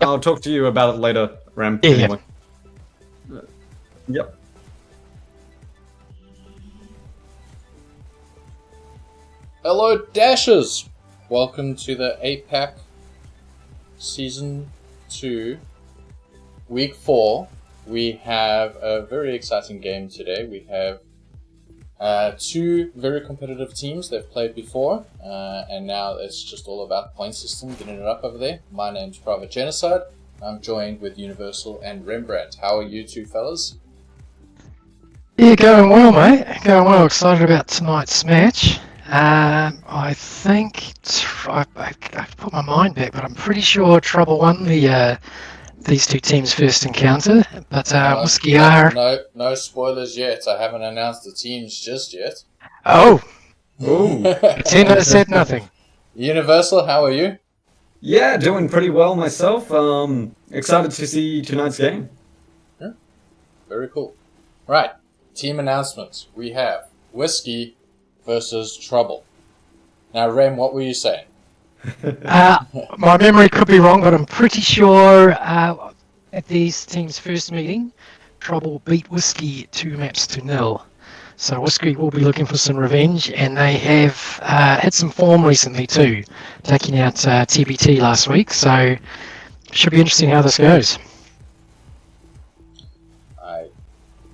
I'll talk to you about it later, Ram. Yeah, anyway. Yep. Hello, Dashers! Welcome to the APAC Season 2, Week 4. We have a very exciting game today. We have two very competitive teams they've played before, and now it's just all about point system, getting it up over there. My name's Private Genocide. I'm joined with Universal and Rembrandt. How are you two fellas? Yeah, going well, mate. Going well. Excited about tonight's match. I think I've put my mind back, but I'm pretty sure Trouble won these two teams' first encounter. But WSKY. No spoilers yet. I haven't announced the teams just yet. Oh, Ooh. Nintendo said nothing. Universal, how are you? Yeah, doing pretty well myself. Excited to see tonight's game. Yeah. Very cool. Right. Team announcements. We have Whiskey versus Trouble. Now, Rem, what were you saying? My memory could be wrong, but I'm pretty sure at these teams' first meeting, Trouble beat Whiskey 2-0. So Whiskey will be looking for some revenge, and they have had some form recently too, taking out TBT last week. So should be interesting how this goes. I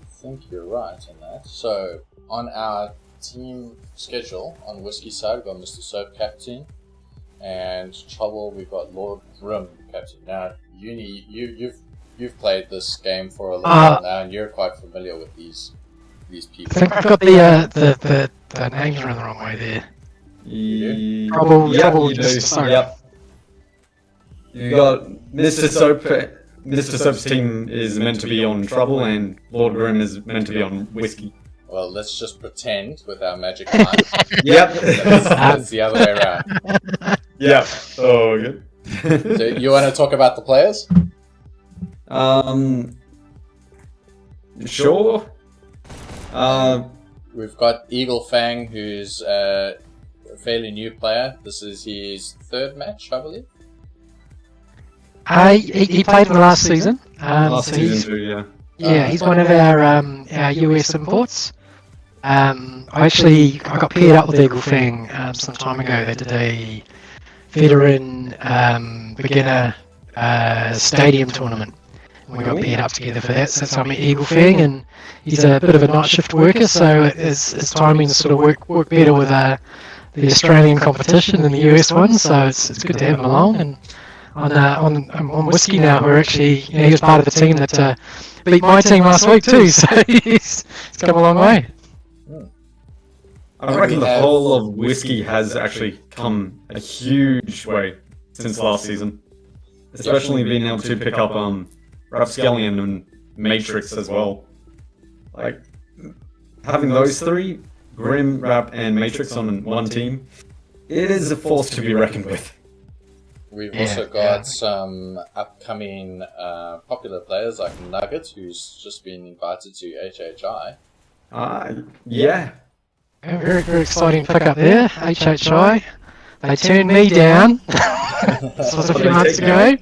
think you're right in that. So on our team schedule on Whiskey's side, we've got Mr. Soap captain, and Trouble we've got Lord Grim captain. Now, Uni, you've played this game for a little while now, and you're quite familiar with these people. I think I've got the names are in the wrong way there. Trouble you just do. Soap. Yep. You got Mr. Soap. Mr. Soap's team is meant to be on Trouble, and Lord Grim is meant to be on Whiskey. Well, let's just pretend with our magic line. Yep. That's the other way around. Yep. Oh, good. So you want to talk about the players? Sure. We've got Eagle Fang, who's a fairly new player. This is his third match, I believe. He played in the last season. Last so season too, yeah. Yeah, he's one of our US imports. I got paired up with Eagle Fang some time ago. They did a veteran beginner stadium tournament. We got paired up together for that, so that's how I met Eagle Fang, and he's a bit of a night shift worker, so his timing sort of work better with the Australian competition than the US one, so it's good to have him along. And on Whiskey now, we're actually, he was part of the team that beat my team last week too, so he's come a long way. I reckon the whole of Whiskey has actually come a huge way since last season, especially being able to pick up Rapscallion and Matrix as well. Like, having those three, Grim, Rap, and Matrix on one team, it is a force to be reckoned with. We've also got some upcoming popular players like Nugget, who's just been invited to HHI. Yeah. Very, very exciting pick up there, HHI. They turned me down. This was a few months ago.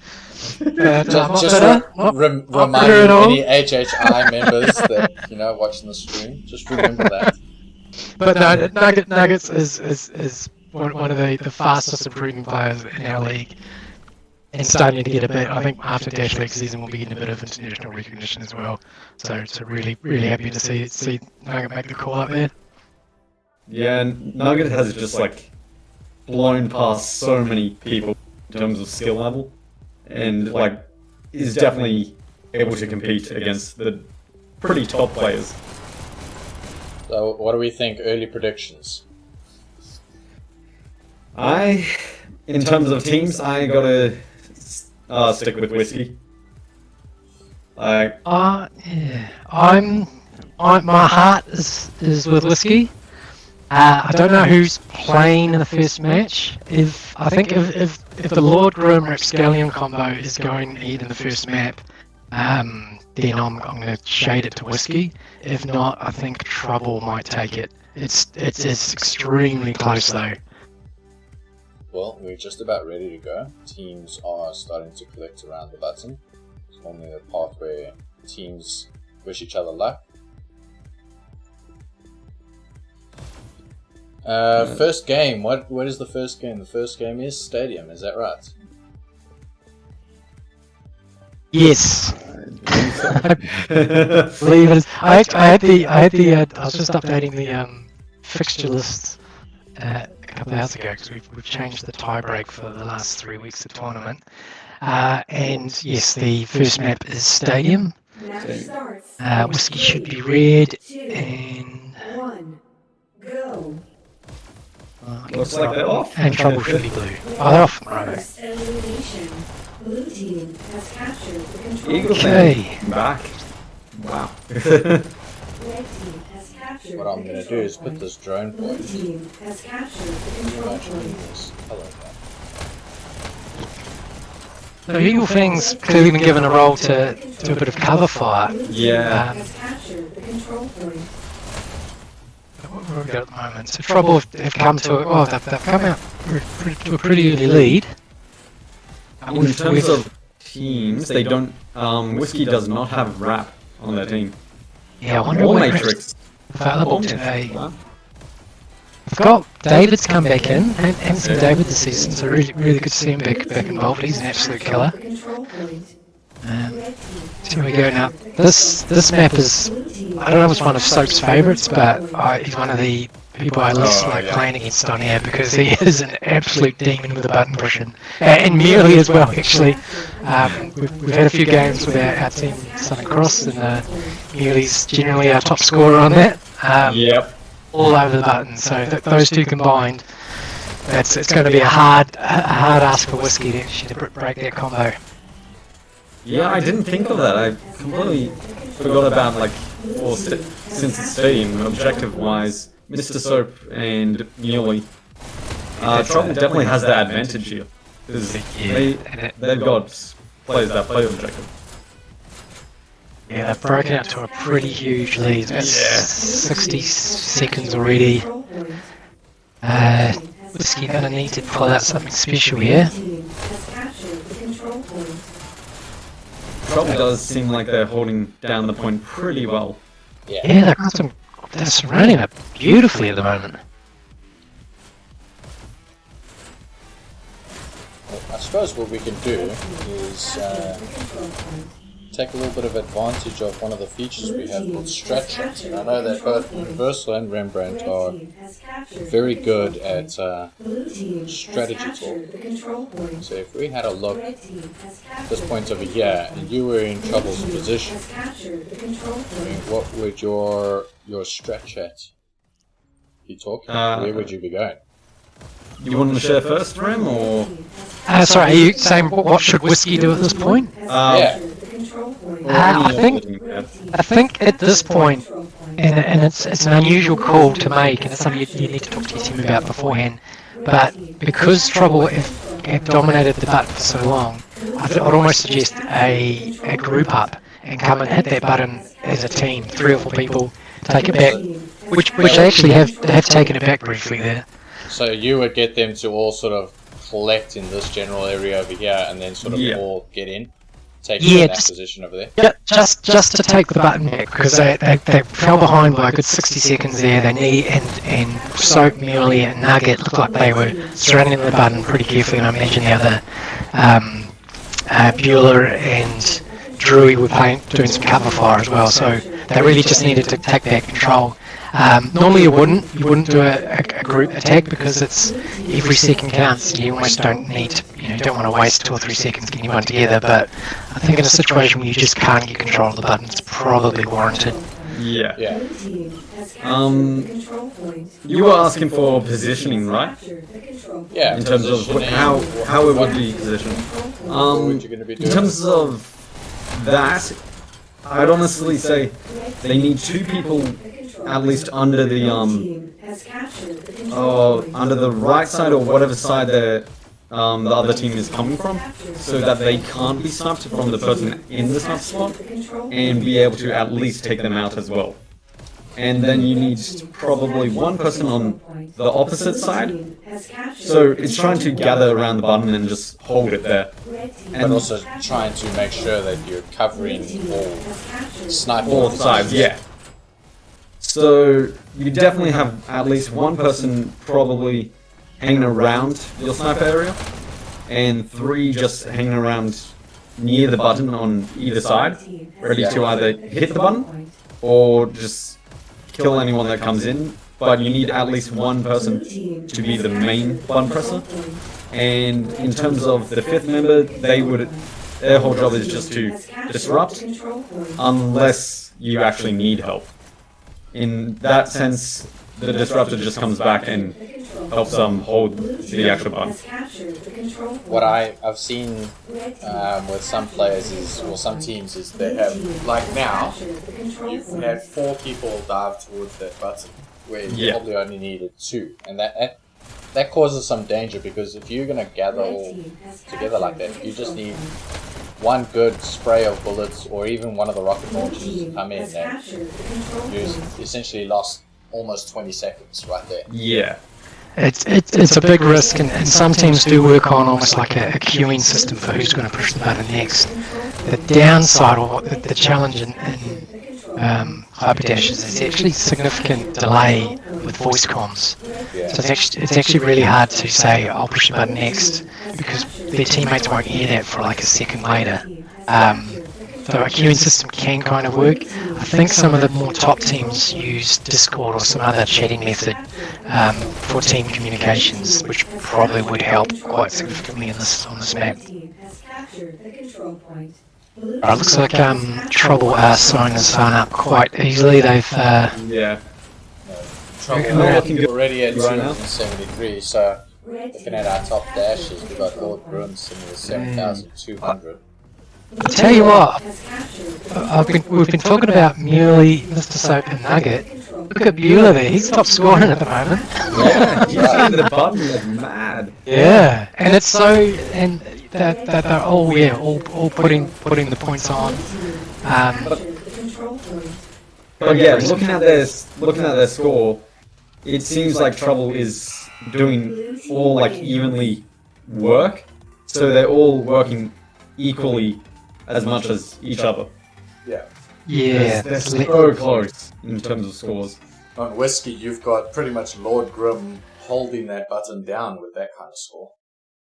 Remind any HHI members that watching the stream. Just remember that. But no, Nuggets is one of the fastest improving players in our league, and starting to get a bit. I think after Dash League season, we'll be getting a bit of international recognition as well. So really happy to see Nugget make the call up there. Yeah, and Nugget has just blown past so many people in terms of skill level, and is definitely able to compete against the pretty top players. So what do we think? Early predictions? In terms of teams, I gotta stick with Whiskey. Yeah. My heart is with Whiskey. I don't know who's playing in the first match. If the Lord Grim Rapscallion combo is going to eat in the first map, then I'm going to shade it to Whiskey. If not, I think Trouble might take it. It's extremely close though. Well, we're just about ready to go. Teams are starting to collect around the button. It's normally the part where teams wish each other luck. First game. What is the first game? The first game is Stadium. Is that right? Yes. Believe it is. I was just updating the fixture list a couple of hours ago because we've changed the tie break for the last 3 weeks of tournament. And yes, the first map is Stadium. Whiskey should be red and 1, go. Looks like they're off. And Trouble should be blue. Oh, they're off. Right. First elimination. Blue team has captured the control. Eagle Okay. thing back. Wow. Red team has captured What I'm the going to do control is put point. this drone Blue point. team has captured the control point. This color there. So Eagle Fang's clearly been given a role to do a bit of cover fire. Yeah. Has captured the control point. What we've got at the moment. So Trouble have come to they've come out to a pretty early lead. In terms of teams, they don't. Whiskey does not have Rap on their team. Yeah, I wonder Or what Matrix. available Or today. Wow. I've got David's come back in. Haven't seen David this season, so really good to see him back involved. He's an absolute killer. The control point. Um, Red team. so here we go now. This map is, Blue team. I don't know if it's one of Soap's favourites, but he's one of the people I least Oh, like yeah. playing against on here because he is an absolute demon with a button pushing. And Mealy as well, actually. We've had a few games with our team Southern Cross, and Mealy's generally our top scorer on that. Yep. All over the button, so those two combined, it's going to be a hard ask for Whiskey to actually break that combo. Yeah, I didn't think of that. I completely forgot about since it's Stadium, objective-wise, Mr. Soap and Muley. Trouble definitely has that advantage here because they've got players that play objective. Yeah, they've broken out to a pretty huge lead. That's 60 seconds already. Control point. Whiskey going to need to pull out something special here. Team has captured the control point. Trouble does seem like they're holding down the point pretty well. Yeah, they're surrounding it beautifully at the moment. Well, I suppose what we can do is take a little bit of advantage of one of the features we have called stretchers. And I know that both Universal and Rembrandt are very good at strategy talk. So if we had a look at this point over here, and you were in Trouble's position, I mean, what would your strat chat be talking? Where would you be going? You want to share first, Rem, or? Sorry, are you saying what should Whiskey do at this point? Yeah. I think at this point, and it's an unusual call to make, and it's something you need to talk to your team about beforehand. But because Trouble have dominated the button for so long, I'd almost suggest a group up and come and hit that button as a team, 3 or 4 people, take it back, which they actually have taken it back briefly there. So you would get them to all sort of collect in this general area over here, and then sort of all get in, take that position over there. Yeah, just to take the button back because they fell behind by a good 60 seconds there. They need and Soap, Muley, and Nugget looked like they were surrounding the button pretty carefully, and I imagine the other Bueller and Drewy were doing some cover fire as well. So they really just needed to take back control. Normally you wouldn't do a group attack because it's every second counts. You almost don't you don't want to waste 2 or 3 seconds getting one together. But I think in a situation where you just can't get control of the button, it's probably warranted. Yeah. Yeah. You were asking for positioning, right? Yeah. In terms of how it would be positioned. What would you going to be doing? In terms of that, I'd honestly say they need 2 people at least under the under the right side or whatever side the other team is coming from, so that they can't be sniped from the person in the snap spot, and be able to at least take them out as well. and then you need probably one person on the opposite side. So it's trying to gather around the button and just hold it there. But also trying to make sure that you're covering all sniper All sides, yeah. So you definitely have at least one person probably hanging around your sniper area, and 3 just hanging around near the button on either side, ready to either hit the button or just kill anyone that comes in. But you need at least one person to be the main button presser. And in terms of the 5th member, their whole job is just to disrupt, unless you actually need help. In that sense, the disruptor just comes back and helps hold the actual button. What I've seen with some players or some teams is they have, like now, you've had 4 people dive towards that button, where you probably only needed 2, and that causes some danger, because if you're going to gather all together like that, you just need one good spray of bullets, or even one of the rocket launchers to come in, and you essentially lost almost 20 seconds right there. Yeah. It's a big risk, and some teams do work on almost like a queuing system for who's going to push the button next. The downside, or the challenge in Hyperdash is there's actually significant delay with voice comms. So it's actually really hard to say, I'll push the button next, because their teammates won't hear that for like a second later. So a queuing system can kind of work. I think some of the more top teams use Discord or some other chatting method for team communications, which probably would help quite significantly on this map. It looks like Trouble are slowing this one up quite easily. They've Yeah. Trouble already at 273, so looking at our top dashes, we've got Lord Grim sitting with 7,200. I'll tell you what, we've been talking about Muley, Mr. Soap and Nugget. Look at Bueller there, he's top scoring at the moment. Yeah, he's hitting the button like mad. Yeah, and it's so, and they're all putting the points on. But yeah, looking at their score, it seems like Trouble is doing all like evenly work, so they're all working equally as much as each other. Yeah, They're so close in terms of scores. On Whiskey, you've got pretty much Lord Grim holding that button down with that kind of score.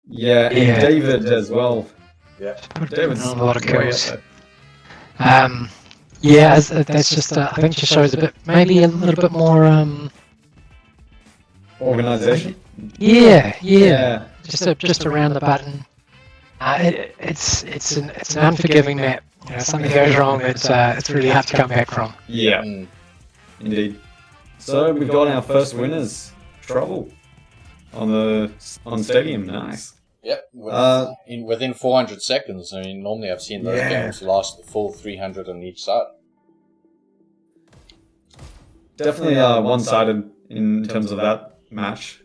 Yeah, and David as well. Yeah. David's a lot of way kills. up Yeah, that's just I think just shows a bit, maybe a little bit more there. Organization. Yeah. Just around the button. It's an unforgiving map. You know, something goes wrong, it's really hard to come back from. Yeah, indeed. So we've got our first winners, Trouble, on Stadium. Nice. Yep. Within 400 seconds. I mean, normally I've seen those games last the full 300 on each side. Definitely one-sided in terms of that match.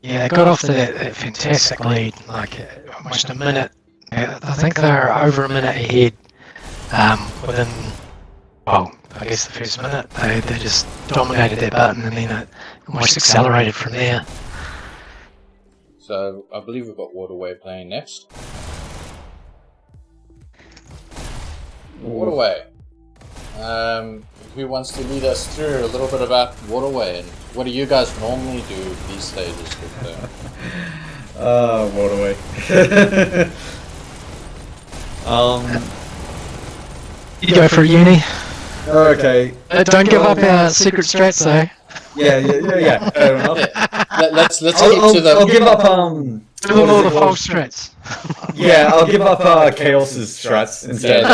Yeah, they got off to that fantastic lead, like almost a minute. I think they're over a minute ahead within, I guess the first minute. They just dominated that button, and then it almost accelerated from there. So I believe we've got Waterway playing next. Waterway. Who wants to lead us through a little bit about Waterway, and what do you guys normally do these stages with Waterway. You go for uni. Okay. Don't give up our secret strats, though. Yeah. Fair enough. Let's keep to the. I'll give up Do all the false strats. Yeah, I'll give up Chaos's strats instead. Yeah,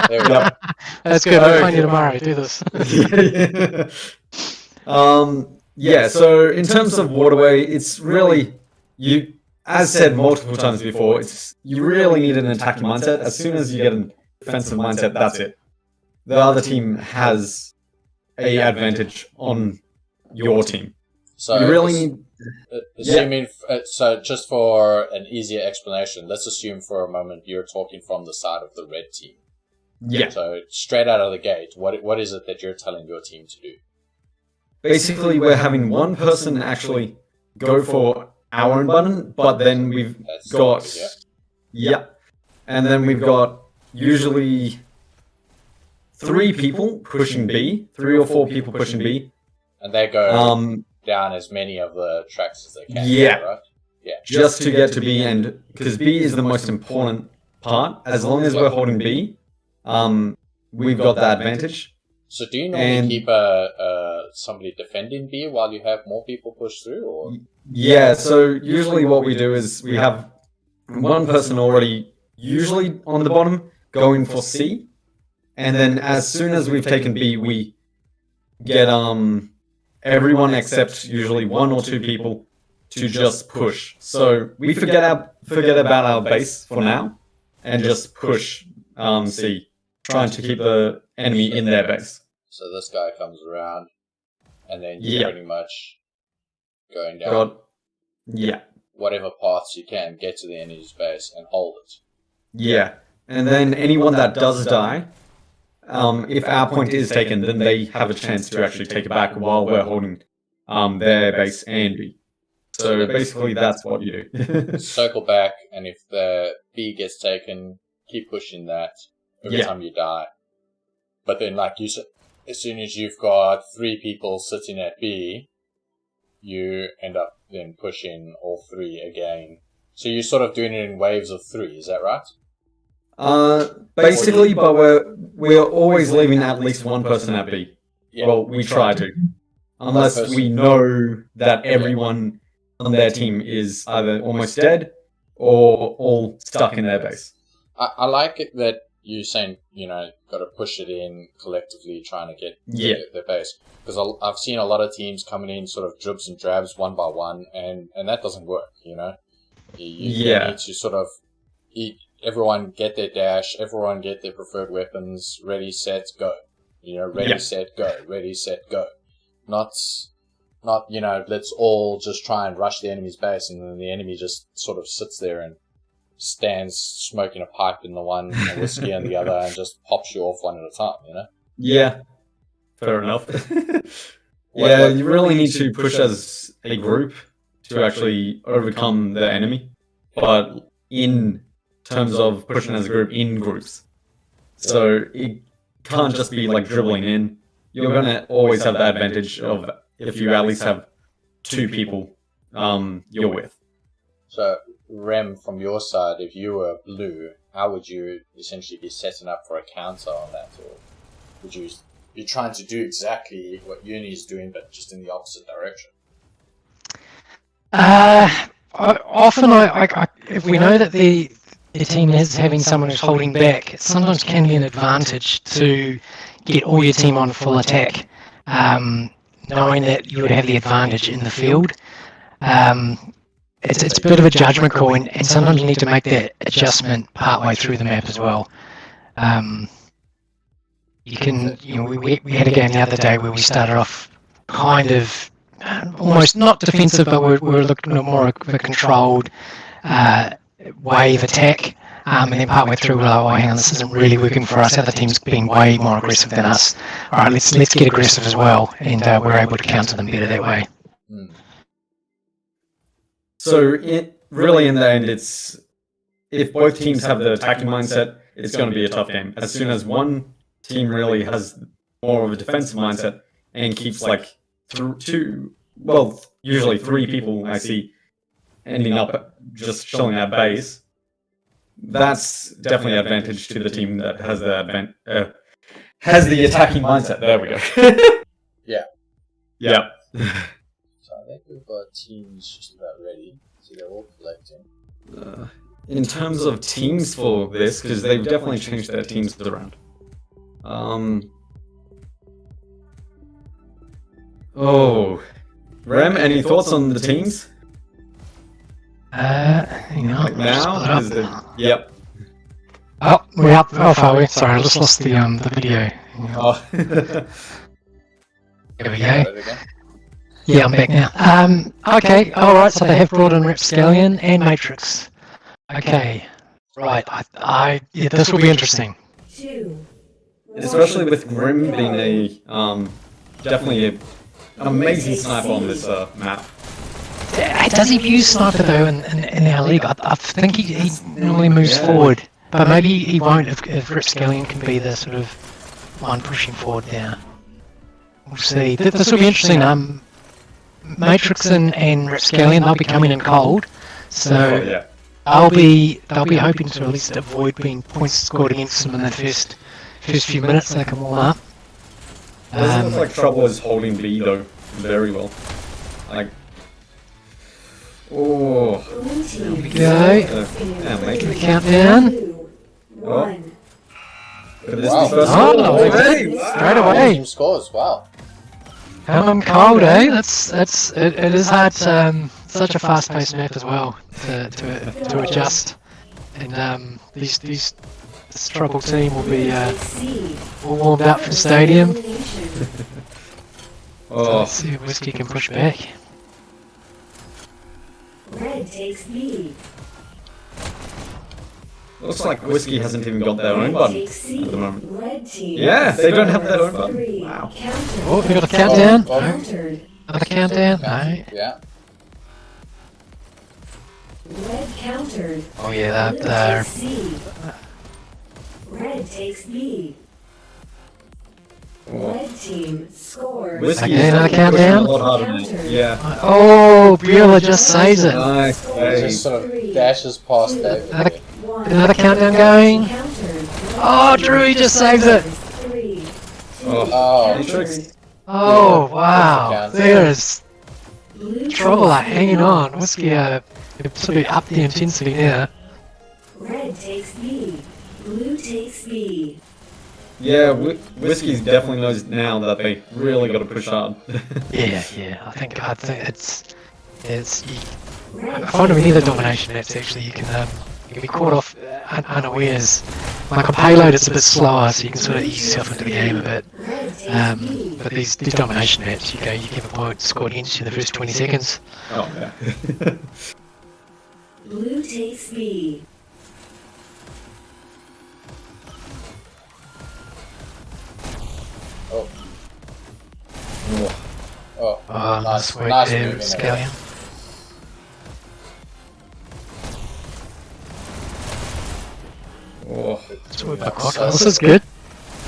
there we go. Yep. That's good. I'll find you tomorrow. Do this. Yeah, so in terms of Waterway, it's really, as said multiple times before, you really need an attacking mindset. As soon as you get a defensive mindset, that's it. The other team has a advantage on your team. So you really need... Assuming, so just for an easier explanation, let's assume for a moment you're talking from the side of the red team. Yeah. So straight out of the gate, what is it that you're telling your team to do? Basically, we're having one person actually go for our own button, but then we've That's got... good, Yeah. And then we've got usually 3 people pushing B, 3 or 4 people pushing B. And they go down as many of the tracks as they can. Yeah. Right? Just to get to B, and because B is the most important part. As long as we're holding B, we've got that advantage. So do you normally keep somebody defending B while you have more people push through, or? Yeah, so usually what we do is we have one person already usually on the bottom going for C, and then as soon as we've taken B, we get everyone except usually 1 or 2 people to just push. So we forget about our base for now and just push C, trying to keep the enemy in their base. So this guy comes around, and then you're pretty much going down. Whatever paths you can, get to the enemy's base and hold it. Yeah, and then anyone that does die, if our point is taken, then they have a chance to actually take it back while we're holding their base and B. So basically, that's what you do. Circle back, and if the B gets taken, keep pushing that every time you die. But then, like you said, as soon as you've got 3 people sitting at B, you end up then pushing all 3 again. So you're sort of doing it in waves of 3, is that right? Basically, but we're always leaving at least one person at B. Yeah. Well, we try to. Unless we know that everyone on their team is either almost dead or all stuck in their base. I like it that you're saying, got to push it in collectively, trying to get their base. Because I've seen a lot of teams coming in sort of dribs and drabs, one by one, and that doesn't work, You need to sort of everyone get their dash, everyone get their preferred weapons, ready, set, go. Ready, set, go. Ready, set, go. Not, let's all just try and rush the enemy's base, and then the enemy just sort of sits there and stands smoking a pipe in the one, a whiskey in the other, and just pops you off one at a time, Yeah, fair enough. You really need to push as a group to actually overcome the enemy, but in terms of pushing as a group in groups. So it can't just be like dribbling in. You're going to always have the advantage of if you at least have 2 people you're with. So, Rem, from your side, if you were blue, how would you essentially be setting up for a counter on that? Or would you be trying to do exactly what Uni is doing, but just in the opposite direction? Often, if we know that the team is having someone who's holding back, it sometimes can be an advantage to get all your team on full attack, knowing that you would have the advantage in the field. It's a bit of a judgment call, and sometimes you need to make that adjustment partway through the map as well. We had a game the other day where we started off kind of almost not defensive, but we're looking at more of a controlled wave attack. And then partway through, we're like, oh, hang on, this isn't really working for us. Other teams being way more aggressive than us. All right, let's get aggressive as well, and we're able to counter them better that way. So really, in the end, it's if both teams have the attacking mindset, it's going to be a tough game. As soon as one team really has more of a defensive mindset and keeps usually 3 people I see ending up just chilling at base, that's definitely an advantage to the team that has the attacking mindset. There we go. Yeah. So I think we've got teams just about ready. So they're all collecting. In terms of teams for this, because they've definitely changed their teams around. Rem, any thoughts on the teams? Hang on. Like now? Yep. Oh, we're up. Oh, far away. Sorry, I just lost the video. Oh. There we go. Yeah, I'm back now. Okay, alright, so they have brought in Rapscallion and Matrix. Okay, right, this will be interesting. 2. Especially with Grim being definitely an amazing sniper on this map. Does he use sniper though in our league? I think he normally moves Yeah. forward, but maybe he won't if Rapscallion can be the sort of one pushing forward now. We'll see. This will be interesting. Matrix and Rapscallion, they'll be coming in cold, so Oh, yeah. they'll be hoping to at least avoid being points scored against them in the first few minutes. They can warm up. Doesn't look like Trouble is holding B though very well. Like, oh, There we go. yeah, make The it. countdown. 2. Oh. 1. Could this Wow. be first Oh, goal already? straight away. Team scores. Wow. Coming cold, eh? It is hard. Such a fast-paced map as well to adjust, and this trouble team will be C. all warmed up for the stadium. Elimination. Oh, Let's see if Whiskey can push back. Red takes B. looks like Whiskey hasn't even got their own Red button takes C. at the moment. Red team. Yeah, they don't have their own scores button. 3. Wow. Countered. Oh, we got a countdown. Oh, Countered. Another countdown. No. Yeah. Red countered. Oh yeah, Blue that takes C. Red takes B. Oh. Red team scores. Whiskey Okay, is another pushing a countdown. lot harder than me. Yeah. Oh, Beulah just saves it. Nice. He Hey. just sort of dashes past David. Another, here. 1. another countdown going. Countered. Oh, Drew, he just saves it. 3. Oh, Oh. Matrix. Oh wow, That's a there is Blue trouble takes hanging B. on. Whiskey sort of up the intensity now. Red takes B. Blue takes B. Yeah, Whiskey definitely knows now that they really got to push hard. Yeah. I think it's Red I find with either domination maps actually you can be caught off unawares. Like on payload it's a bit slower, so you can sort of ease yourself into the game a bit. Red takes B. But these domination maps, you give a point scored against you in the first 20 seconds. Oh, yeah. Blue takes B. Oh. Oh. Oh. Oh, Nice. work Nice there, moving. Scallion. Oh. That's what we've got. This is good.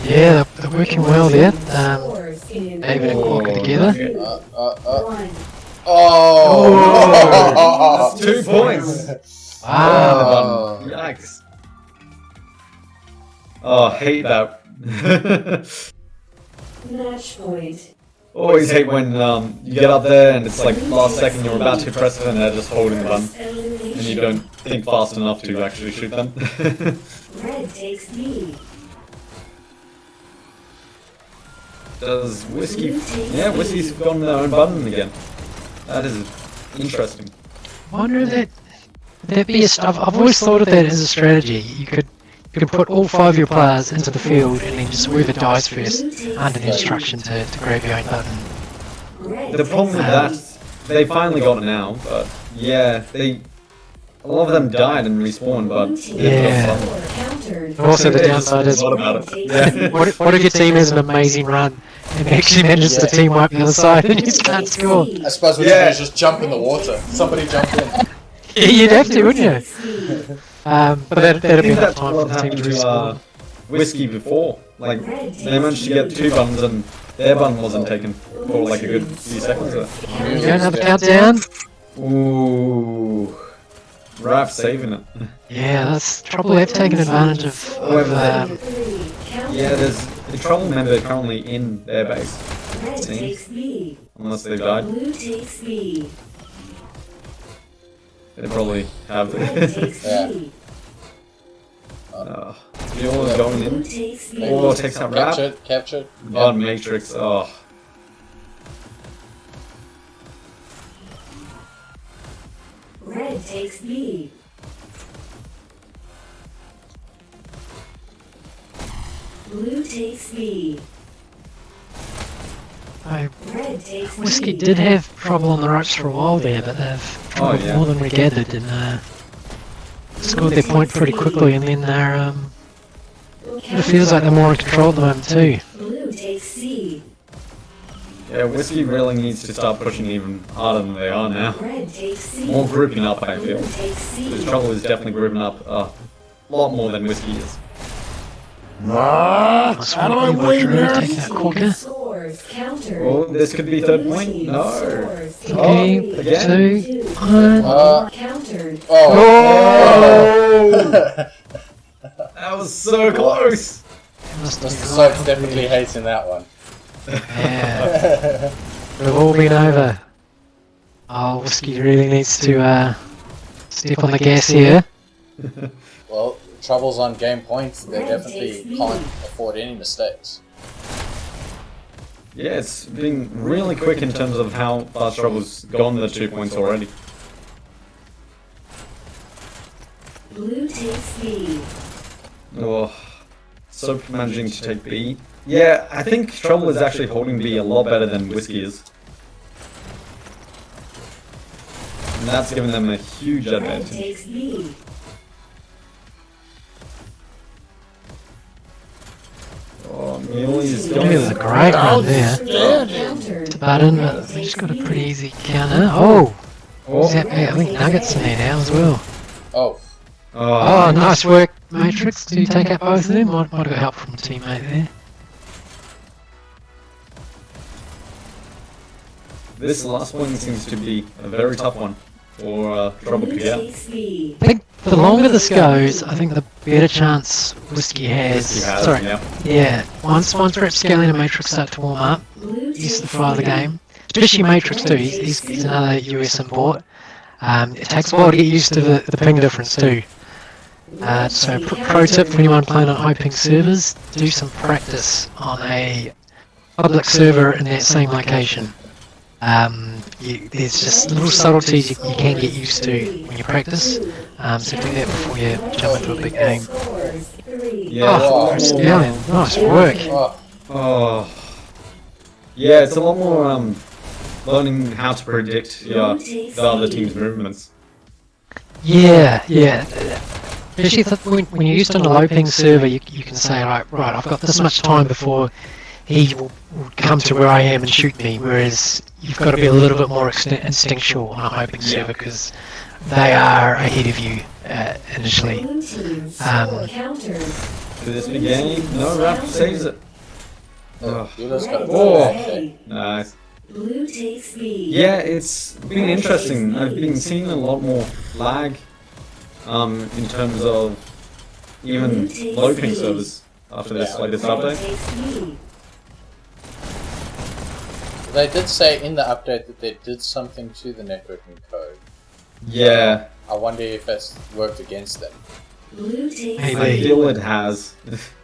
Yeah, they're working well there. Scores in David and Oh, Walker together. okay. 1. Oh! That's 2 points. Wow. Oh, yikes. Oh, hate that. Match point. Always hate when you get up there and it's like last second you're about to press it and they're just holding the button First and elimination. you don't think fast enough to actually shoot them. Red takes B. Does Whiskey... Yeah, Whiskey's gotten their own button again. That is interesting. I wonder if that'd be I've always thought of that as a strategy. You could put all 5 of your players into the field and then just whoever dies first under the instruction to grab your own button. Red The problem with that, they finally got it now, but yeah, a lot of them died and respawned, but Yeah. countered. Also the downside is, What about it? Yeah. what if your team has an amazing run and actually manages to team wipe the other side and you just can't score? I suppose what you do is just jump in the water. Somebody jump in. You'd have to, wouldn't you? But that'd I be think enough that's time for what the team happened to to respawn. Whiskey before. Like, they managed to get 2 buttons and their button wasn't taken for like a good few seconds there. There we go, another countdown. Ooh. Raph saving it. Yeah, that's trouble. They've taken advantage of Yeah, there's the trouble member currently in their base. Red takes B. Unless they've died. Blue takes B. They probably have. Red takes Yeah. B. Viola going Blue in. takes B. Oh, takes out Raph. Captured. Oh, Matrix. Oh. Red takes B. Blue takes B. Red takes Whiskey B. did have trouble on the ropes for a while there, but they've troubled yeah. more than we gathered and scored their point pretty quickly, and then they're It feels like they're more in control at the moment too. Blue takes C. Yeah, Whiskey really needs to start pushing even harder than they are now. Red takes C. More grouping up, I feel. Blue takes C. Because Trouble is definitely grouping up a lot more than Whiskey is. That's Out of what my we way, want to man. take that quarter. Scores counter. Oh, this could be third point. No. Okay, Oh, again. 2, 1. Countered. Oh! That was so close. Mr. Soap's definitely hating that one. Yeah, we've all been over. Oh, Whiskey really needs to step on the gas here. Well, Trouble's on game points. They definitely can't afford any mistakes. Yeah, it's been really quick in terms of how fast Trouble's gone the 2 points already. Blue takes B. Oh, Soap managing to take B. Yeah, I think Trouble is actually holding B a lot better than Whiskey is. And that's given them a huge Red advantage. takes B. Oh, Muley's It was a going. great run there. Countered. To button, but we just got a pretty easy counter. Oh! Oh, I think Nuggets in there now as well. Oh, Oh, nice work, Matrix. Do you take out both of them? Might have got help from a teammate there. this last one seems to be a very tough one for Trouble to Blue get. takes B. I think the longer this goes, I think the better chance Whiskey has. Whiskey has, Sorry. yeah. Yeah. Once Rapscallion and Matrix start to warm up, Blue he's the takes fly of the B. game. Especially Matrix too. He's another US import. It takes a while to get used to the ping difference too. So pro tip for anyone playing on high ping servers, do some practice on a public server in that same location. There's just little subtleties you can get used to when you practice. So do that before you jump into a big game. Scores 3. Yeah. Oh, Rapscallion, nice work. oh, Oh. Yeah, it's a lot more learning how to predict the other team's movements. Yeah. Especially when you're used on a low ping server, you can say, right, I've got this much time before he will come to where I am and shoot me, whereas you've got to be a little bit more instinctual on a high ping server because they are ahead of you initially. Blue team score countered. Could this be game? No, Rap saves it. oh, Eula's got a Oh. bad day. Nice. Blue takes B. Yeah, it's been interesting. I've been seeing a lot more lag in terms of even low ping servers after this latest Red update. takes B. They did say in the update that they did something to the networking code. Yeah, I wonder if that's worked against them. Blue takes Maybe. I feel it has.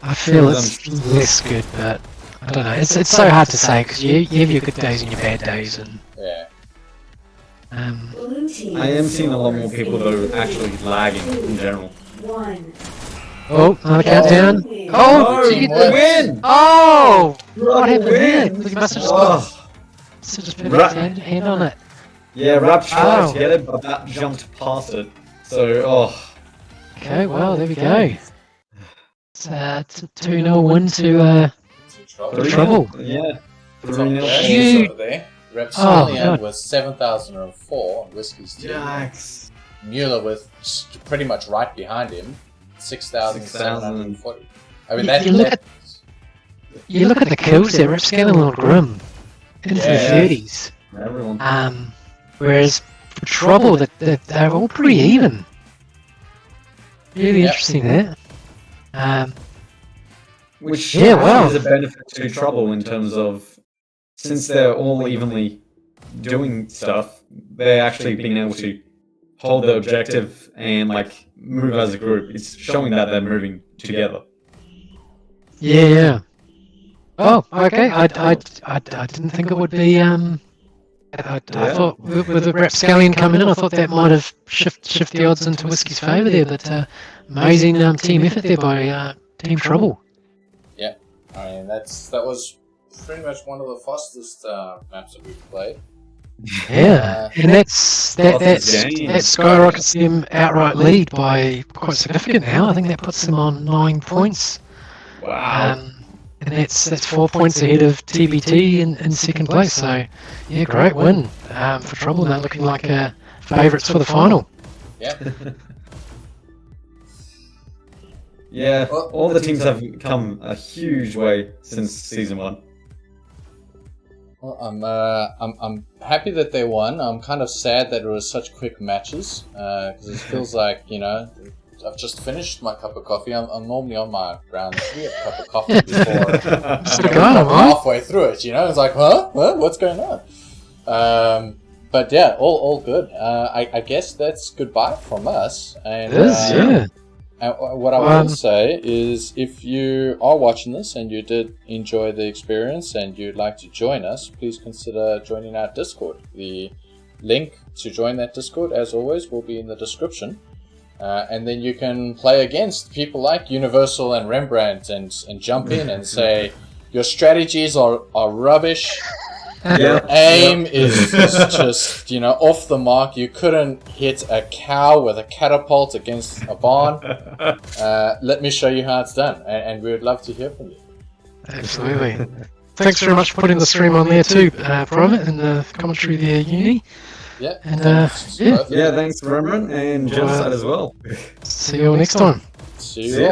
I feel it's less good, but I don't know. It's so hard to say because you have your good days and your bad days, and Yeah. Blue team I am seeing a lot more scores people though actually lagging in general. 1. oh, another countdown. Oh, Oh, team you wins. win! Oh, what Rap happened there? win! You must have Oh, just put Right. his hand on it. yeah, Rap tried Oh. to get it, but that jumped past it. So, oh, Okay, well there we go. It's a 2-0 win to Trouble. Trouble. Yeah, It's 3-0. Huge. over there. Oh, Rapscallion God. was 7,004 on Whiskey's team. Yikes. Mueller was pretty much right behind him, 6,740. I mean, You- that, you look that You look at the kills there, Rapscallion a little grim. Into the Yeah. 30s. Everyone. Whereas for Trouble, they're all pretty even. Really Yep. interesting there. Which Yeah, wow. is a benefit to Trouble in terms of, since they're all evenly doing stuff, they're actually being able to hold the objective and like move as a group. It's showing that they're moving together. Yeah. Oh, okay. I didn't think it would be. I thought with the Rapscallion coming in, I thought that might have shift the odds into Whiskey's favour there. But amazing team effort there by Team Trouble. I mean, that was pretty much one of the fastest maps that we've played. Yeah, and that skyrockets them outright lead by quite significant now. I think that puts them on 9 points. Wow. And that's 4 points ahead of TBT in second place. So, yeah, great win for Trouble. Now looking like favourites for the final. Yeah. Yeah, Well, all the teams have come a huge way since season 1. Well, I'm happy that they won. I'm kind of sad that it was such quick matches because it feels like, you know, I've just finished my cup of coffee. I'm normally on my round 3 cup of coffee before I'm halfway through it. You know, it's like, huh? What's going on? But yeah, all good. I guess that's goodbye from us. And, It is, yeah. And what I want to say is, if you are watching this and you did enjoy the experience and you'd like to join us, please consider joining our Discord. The link to join that Discord, as always, will be in the description. And then you can play against people like Universal and Rembrandt and jump in and say, your strategies are rubbish. Your aim is just, you know, off the mark. You couldn't hit a cow with a catapult against a barn. Let me show you how it's done, and we would love to hear from you. Absolutely. Thanks very much for putting the stream on there too, Private, and the commentary there, Uni. Yeah. And yeah, thanks, Rembrandt, and Genocide as well. See you all next time. See you all.